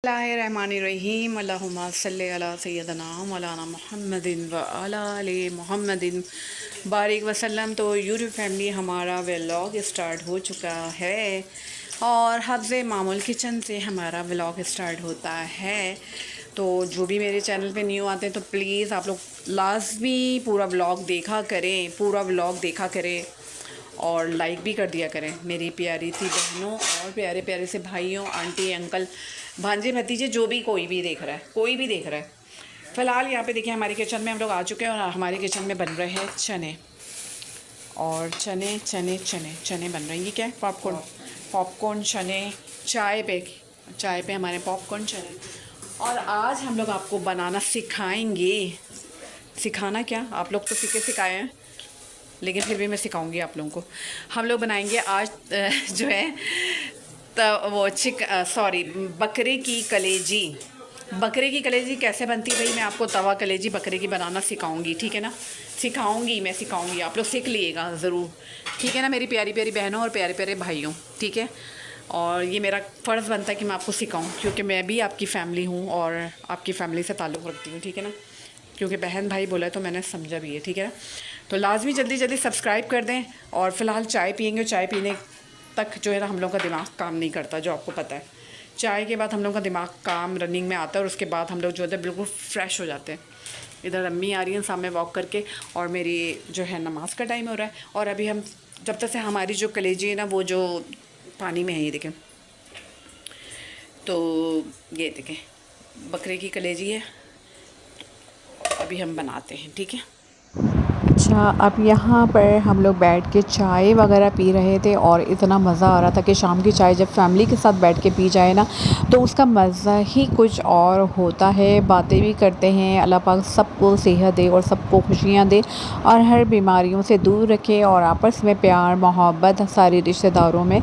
बिस्मिल्लाहिर्रहमानिर्रहीम अल्लाहुम्मा सल्लि अला सय्यदना मौलाना मुहम्मदिन व अला आले मुहम्मदिन बारिक वसल्लम। तो यूट्यूब फैमिली, हमारा व्लॉग स्टार्ट हो चुका है और हफ्ज़े मामूल किचन से हमारा व्लॉग स्टार्ट होता है। तो जो भी मेरे चैनल पे न्यू आते हैं तो प्लीज़ आप लोग लाजमी पूरा व्लॉग देखा करें और लाइक भी कर दिया करें मेरी प्यारी सी बहनों और प्यारे प्यारे से भाइयों, आंटी, अंकल, भांजे, भतीजे, जो भी कोई भी देख रहा है। फ़िलहाल यहाँ पे देखिए हमारे किचन में हम लोग आ चुके हैं और हमारे किचन में बन रहे हैं चने और चने चने चने चने बन रहे हैं। ये क्या है? पॉपकॉर्न चने। चाय पे हमारे पॉपकॉर्न चने। और आज हम लोग आपको बनाना सिखाएंगे। सिखाना क्या, आप लोग तो सिखाए हैं, लेकिन फिर भी मैं सिखाऊंगी आप लोगों को। हम लोग बनाएंगे आज जो है तो वो बकरे की कलेजी। बकरे की कलेजी कैसे बनती है भाई, मैं आपको तवा कलेजी बकरे की बनाना सिखाऊंगी, ठीक है ना। मैं सिखाऊंगी, आप लोग सीख लीजिएगा ज़रूर, ठीक है ना मेरी प्यारी प्यारी बहनों और प्यारे प्यारे भाइयों, ठीक है। और ये मेरा फ़र्ज़ बनता है कि मैं आपको सिखाऊं, क्योंकि मैं भी आपकी फ़ैमिली हूँ और आपकी फ़ैमिली से ताल्लुक़ रखती हूँ, ठीक है ना। क्योंकि बहन भाई बोला है तो मैंने समझा भी है, ठीक है ना। तो लाजमी जल्दी जल्दी सब्सक्राइब कर दें। और फ़िलहाल चाय पियेंगे, चाय पीने तक जो है ना हम लोग का दिमाग काम नहीं करता, जो आपको पता है। चाय के बाद हम लोग का दिमाग काम रनिंग में आता है और उसके बाद हम लोग जो है बिल्कुल फ्रेश हो जाते हैं। इधर अम्मी आ रही हैं सामने वॉक करके और मेरी जो है नमाज का टाइम हो रहा है। और अभी हम जब तक से हमारी जो कलेजी है ना वो जो पानी में है, ये देखें, तो ये देखें बकरे की कलेजी है, अभी हम बनाते हैं, ठीक है। अच्छा, अब यहाँ पर हम लोग बैठ के चाय वगैरह पी रहे थे और इतना मज़ा आ रहा था कि शाम की चाय जब फैमिली के साथ बैठ के पी जाए ना तो उसका मज़ा ही कुछ और होता है। बातें भी करते हैं, अल्लाह पाक सबको सेहत दे और सबको खुशियाँ दे और हर बीमारियों से दूर रखे और आपस में प्यार मोहब्बत, सारे रिश्तेदारों में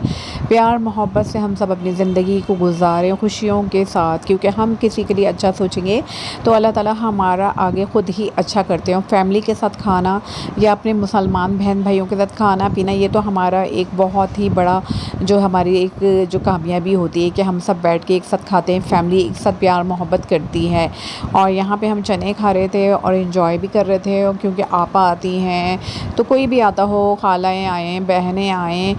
प्यार मोहब्बत से हम सब अपनी ज़िंदगी को गुजारें खुशियों के साथ, क्योंकि हम किसी के लिए अच्छा सोचेंगे तो अल्लाह ताला हमारा आगे ख़ुद ही अच्छा करते हैं। फैमिली के साथ खाना या अपने मुसलमान बहन भाइयों के साथ खाना पीना, ये तो हमारा एक बहुत ही बड़ा जो हमारी एक जो कामयाबी होती है कि हम सब बैठ के एक साथ खाते हैं, फैमिली एक साथ प्यार मोहब्बत करती है। और यहाँ पे हम चने खा रहे थे और एंजॉय भी कर रहे थे, क्योंकि आपा आती हैं तो कोई भी आता हो, खालाएँ आएँ, बहनें आएँ,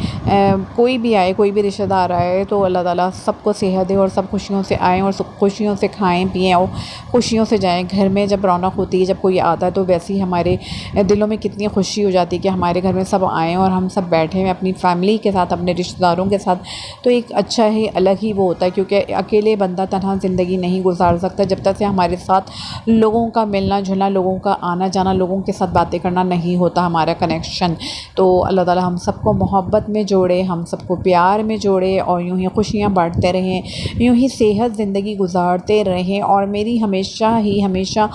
कोई भी आए, कोई भी रिश्तेदार आए, तो अल्लाह ताला सबको सेहत दे और सब खुशियों से आएँ और सब खुशियों से खाएँ पिएँ और खुशियों से जाएँ। घर में जब रौनक होती है, जब कोई आता है तो वैसे ही हमारे दिलों में कितनी खुशी हो जाती है कि हमारे घर में सब आएँ और हम सब बैठे हैं अपनी फैमिली के साथ, अपने रिश्तेदारों के साथ। तो एक अच्छा ही अलग ही वो होता है, क्योंकि अकेले बंदा तन्हा ज़िंदगी नहीं गुजार सकता जब तक से हमारे साथ लोगों का मिलना जुलना, लोगों का आना जाना, लोगों के साथ बातें करना नहीं होता, हमारा कनेक्शन। तो अल्लाह ताला हम सबको मोहब्बत में जोड़े, हम सबको प्यार में जोड़े और यूँ ही खुशियाँ बाँटते रहें, यूँ ही सेहत ज़िंदगी गुजारते रहें। और मेरी हमेशा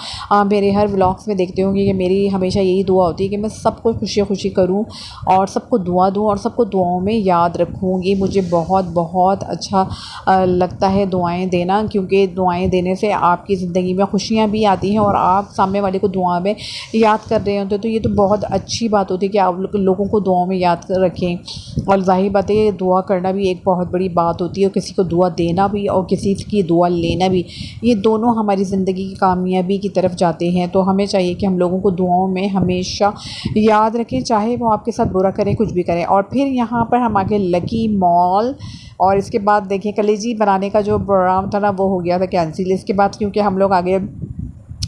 मेरे हर व्लॉग्स में देखते होंगे कि मेरी हमेशा यही दुआ होती है कि मैं सबको खुशी करूं और सबको दुआ दूं और सबको दुआओं में याद रखूं। ये मुझे बहुत बहुत अच्छा लगता है दुआएं देना, क्योंकि दुआएं देने से आपकी ज़िंदगी में खुशियां भी आती हैं और आप सामने वाले को दुआ में याद कर रहे होते तो ये तो बहुत अच्छी बात होती है कि आप लोगों को दुआओं में याद रखें। और ज़ाहिर बात है दुआ करना भी एक बहुत बड़ी बात होती है, और किसी को दुआ देना भी और किसी की दुआ लेना भी, ये दोनों हमारी ज़िंदगी की कामयाबी की तरफ जाते हैं। तो हमें चाहिए कि हम लोगों को दुआओं में हमेशा याद रखें, चाहे वो आपके साथ बुरा करें, कुछ भी करें। और फिर यहाँ पर हम आगे लकी मॉल, और इसके बाद देखिए कलेजी बनाने का जो प्रोग्राम था ना वो हो गया था कैंसिल इसके बाद, क्योंकि हम लोग आगे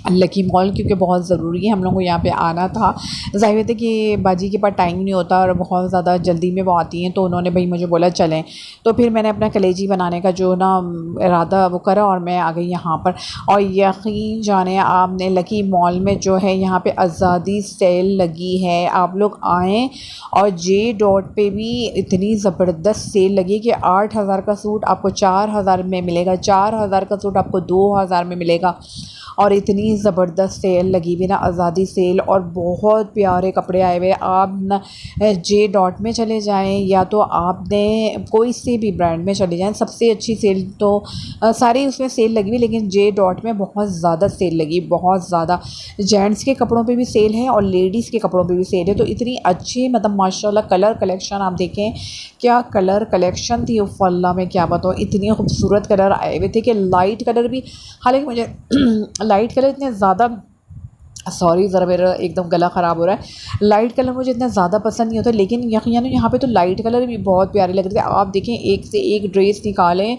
लकी मॉल, क्योंकि बहुत ज़रूरी है हम लोगों को यहाँ पे आना था। ज़ाहिर है कि बाजी के पास टाइम नहीं होता और बहुत ज़्यादा जल्दी में वो आती हैं, तो उन्होंने भाई मुझे बोला चलें। तो फिर मैंने अपना कलेजी बनाने का जो ना इरादा वो करा और मैं आ गई यहाँ पर। और यकीन जाने आपने लकी मॉल में जो है यहाँ पे आज़ादी सेल लगी है, आप लोग आएँ। और जे डॉट पे भी इतनी ज़बरदस्त सेल लगी कि 8,000 का सूट आपको 4,000 में मिलेगा, 4,000 का सूट आपको 2,000 में मिलेगा। और इतनी ज़बरदस्त सेल लगी हुई ना, आज़ादी सेल, और बहुत प्यारे कपड़े आए हुए। आप ना जे डॉट में चले जाएं या तो आपने कोई से भी ब्रांड में चले जाएं, सबसे अच्छी सेल तो सारी उसमें सेल लगी हुई, लेकिन जे डॉट में बहुत ज़्यादा सेल लगी, बहुत ज़्यादा। जेंट्स के कपड़ों पे भी सेल है और लेडीज़ के कपड़ों पे भी सेल है। तो इतनी अच्छी मतलब माशाल्लाह कलर कलेक्शन आप देखें क्या कलर कलेक्शन थी उफ़ अल्लाह, मैं क्या बताऊँ, इतनी खूबसूरत कलर आए हुए थे कि लाइट कलर भी, हालांकि मुझे लाइट कलर इतने ज़्यादा, सॉरी ज़रा मेरा एकदम गला ख़राब हो रहा है, लाइट कलर मुझे इतना ज़्यादा पसंद नहीं होता, लेकिन यकीनन यहाँ पे तो लाइट कलर भी बहुत प्यारे लग रहे थे। आप देखें एक से एक ड्रेस निकालें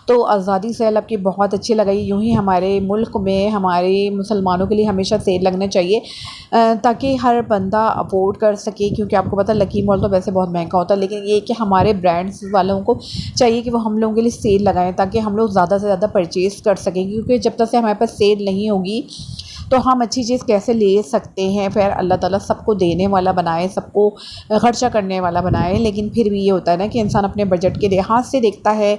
तो आज़ादी सेल आपकी बहुत अच्छी लगाई। यूँ ही हमारे मुल्क में हमारे मुसलमानों के लिए हमेशा सेल लगना चाहिए ताकि हर बंदा अफोर्ड कर सके, क्योंकि आपको पता है लकी मॉल तो वैसे बहुत महंगा होता है, लेकिन ये कि हमारे ब्रांड्स वालों को चाहिए कि वो हम लोगों के लिए सेल लगाएं ताकि हम लोग ज़्यादा से ज़्यादा परचेज़ कर सकें, क्योंकि जब तक से हमारे पास सेल नहीं होगी तो हम अच्छी चीज़ कैसे ले सकते हैं। फिर अल्लाह ताला सबको देने वाला बनाए, सबको ख़र्चा करने वाला बनाए, लेकिन फिर भी ये होता है ना कि इंसान अपने बजट के लिहाज से देखता है।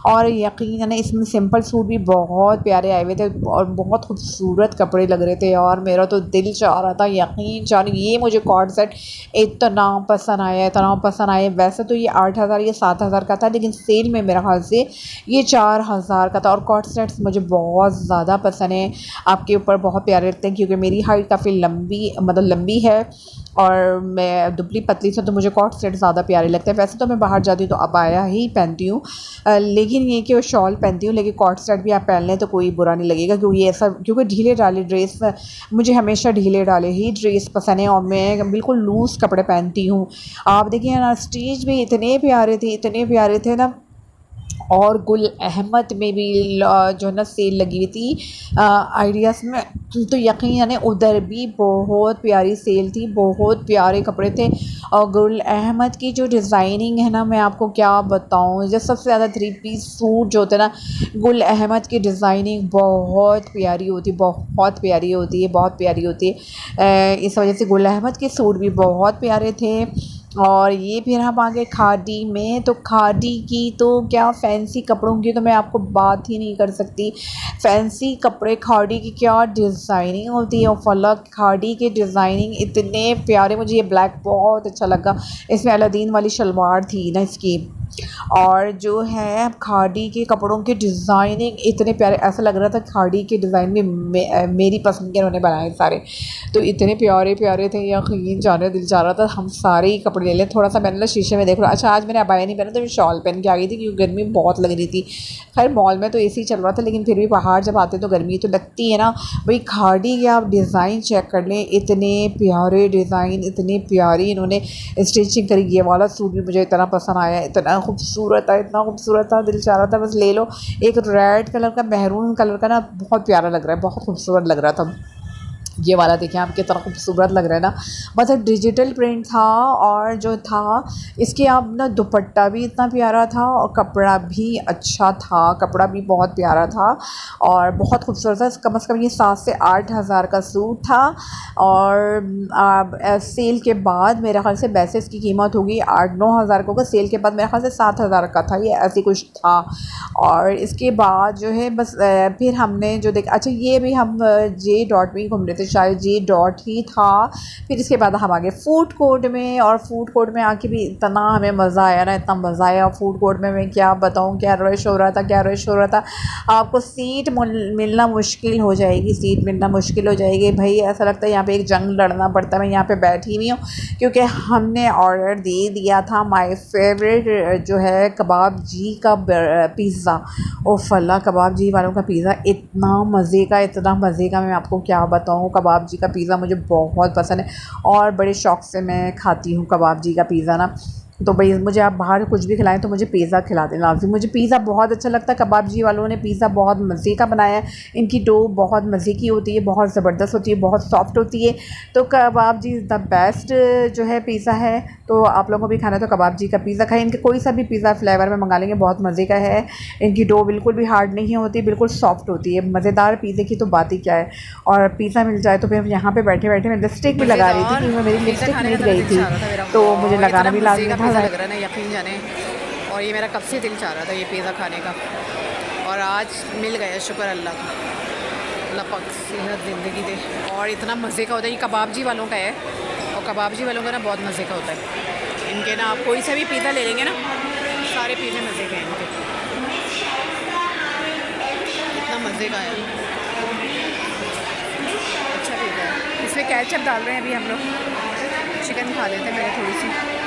और यकीनन इसमें सिंपल सूट भी बहुत प्यारे आए हुए थे और बहुत खूबसूरत कपड़े लग रहे थे, और मेरा तो दिल चाह रहा था, यकीन जानिए ये मुझे कॉर्ड सेट इतना पसंद आया, इतना पसंद आया। वैसे तो ये 8,000 या 7,000 का था, लेकिन सेल में मेरा ख्याल से ये 4,000 का था। और कॉर्ड सेट्स मुझे बहुत ज़्यादा पसंद है, आपके ऊपर बहुत प्यारे लगते हैं, क्योंकि मेरी हाइट काफ़ी लंबी, मतलब लंबी है और मैं दुबली पतली से, तो मुझे कॉर्ड सेट ज़्यादा प्यारे लगते हैं। वैसे तो मैं बाहर जाती हूँ तो अबाया ही पहनती हूँ, लेकिन ये कि वो शॉल पहनती हूँ, लेकिन कॉर्ड सेट भी आप पहन लें तो कोई बुरा नहीं लगेगा, क्योंकि ऐसा, क्योंकि ढीले डाले ड्रेस, मुझे हमेशा ढीले डाले ही ड्रेस पसंद है और मैं बिल्कुल लूज़ कपड़े पहनती हूँ। आप देखिए ना, स्टेज भी इतने प्यारे थे, इतने प्यारे थे ना। और गुल अहमद में भी जो है ना सेल लगी हुई थी आइडियाज़ में, तो यकीनन उधर भी बहुत प्यारी सेल थी, बहुत प्यारे कपड़े थे। और गुल अहमद की जो डिज़ाइनिंग है ना, मैं आपको क्या बताऊँ, जो सबसे ज़्यादा 3 पीस सूट जो होते हैं ना, गुल अहमद की डिज़ाइनिंग बहुत प्यारी होती, बहुत प्यारी होती है, बहुत प्यारी होती है। इस वजह से गुल अहमद के सूट भी बहुत प्यारे थे। और ये फिर हम आ गए खादी में, तो खादी की तो क्या, फैंसी कपड़ों की तो मैं आपको बात ही नहीं कर सकती। फैंसी कपड़े खादी की क्या डिज़ाइनिंग होती है, और फला खादी के डिज़ाइनिंग इतने प्यारे, मुझे ये ब्लैक बहुत अच्छा लगा, इसमें अलादीन वाली शलवार थी ना इसकी। और जो है खादी के कपड़ों की डिज़ाइनिंग इतने प्यारे, ऐसा लग रहा था खादी के डिज़ाइन भी मेरी पसंद के उन्होंने बनाए सारे, तो इतने प्यारे प्यारे थे, यकीन जाने दिल चाह रहा था हम सारे ही कपड़े ले लें। थोड़ा सा मैंने ना शीशे में देख रहा, अच्छा आज मैंने अबाया नहीं पहना, तो मैं शॉल पहन के आ गई थी क्योंकि गर्मी बहुत लग रही थी। खैर मॉल में तो एसी चल रहा था, लेकिन फिर भी बाहर जब आते तो गर्मी तो लगती है ना। भाई खादी के आप डिज़ाइन चेक कर लें, इतने प्यारे डिज़ाइन, इतनी प्यारी इन्होंने स्टिचिंग करी। ये वाला सूट भी मुझे इतना पसंद आया, इतना खूबसूरत था, इतना खूबसूरत था, दिल चाह रहा था बस ले लो। एक रेड कलर का, महरून कलर का ना, बहुत प्यारा लग रहा है, बहुत खूबसूरत लग रहा था। ये वाला देखिए आप कितना खूबसूरत लग रहा है ना, मतलब डिजिटल प्रिंट था। और जो था इसके आप ना दुपट्टा भी इतना प्यारा था और कपड़ा भी अच्छा था, कपड़ा भी बहुत प्यारा था और बहुत खूबसूरत था। कम से कम ये 7 से 8 हज़ार का सूट था। और सेल के बाद मेरे ख्याल से वैसे इसकी कीमत होगी 8-9 हज़ार का होगा, सेल के बाद मेरे ख्याल से 7 हज़ार का था, ये ऐसी कुछ था। और इसके बाद जो है बस फिर हमने जो देखा, अच्छा ये भी हम जे डॉट में ही घूम रहे थे, शायद जे डॉट ही था। फिर इसके बाद हम आ गए फूड कोर्ट में, और फूड कोर्ट में आके भी इतना हमें मज़ा आया ना, इतना मज़ा आया फूड कोर्ट में। मैं क्या बताऊँ, क्या रश हो रहा था, क्या रश हो रहा था। आपको सीट मिलना मुश्किल हो जाएगी, सीट मिलना मुश्किल हो जाएगी भाई, ऐसा लगता है यहाँ पे एक जंग लड़ना पड़ता है। मैं यहाँ पे बैठी हुई हूँ क्योंकि हमने ऑर्डर दे दिया था माय फेवरेट जो है कबाब जी का पिज़्ज़ा। ओ फला कबाब जी वालों का पिज़्ज़ा इतना मज़े का, इतना मज़े का, मैं आपको क्या बताऊँ। कबाब जी का पिज़्ज़ा मुझे बहुत पसंद है और बड़े शौक़ से मैं खाती हूँ कबाब जी का पिज़्ज़ा ना। तो भाई मुझे आप बाहर कुछ भी खिलाएं तो मुझे पिज़्ज़ा खिला दें लाज़िम, मुझे पिज़्ज़ा बहुत अच्छा लगता है। कबाब जी वालों ने पिज़्ज़ा बहुत मज़े का बनाया है, इनकी डो बहुत मज़े की होती है, बहुत ज़बरदस्त होती है, बहुत सॉफ्ट होती है। तो कबाब जी द बेस्ट जो है पिज़्ज़ा है। तो आप लोगों को भी खाना है तो कबाब जी का पिज़्ज़ा खाएं, इनके कोई सा भी पिज़्ज़ा फ्लेवर में मंगा लेंगे, बहुत मज़े का है। इनकी डो बिल्कुल भी हार्ड नहीं होती, बिल्कुल सॉफ्ट होती है। मज़ेदार पिज़्ज़े की तो बात ही क्या है। और पिज़्ज़ा मिल जाए तो फिर यहाँ पे बैठे बैठे मैं लिपस्टिक भी लगा रही थी क्योंकि मेरी लिपस्टिक मिट गई थी, तो मुझे लगाना भी लाजमी था। लग रहा है ना, यकीन जाने। और ये मेरा कब से दिल चाह रहा था ये पिज़्ज़ा खाने का, और आज मिल गया, शुक्र अल्लाह का। अल्लाह पाक सेहत ज़िंदगी दे। और इतना मज़े का होता है, ये कबाब जी वालों का है, और कबाब जी वालों का ना बहुत मज़े का होता है। इनके ना आप कोई सा भी पिज़्ज़ा ले लेंगे ना, सारे पिज़्ज़े मज़े के हैं इनके, इतना मज़े का है, अच्छा पिज़्ज़ा है। इसमें केचप डाल रहे हैं अभी हम लोग, चिकन खा लेते हैं पहले थोड़ी सी।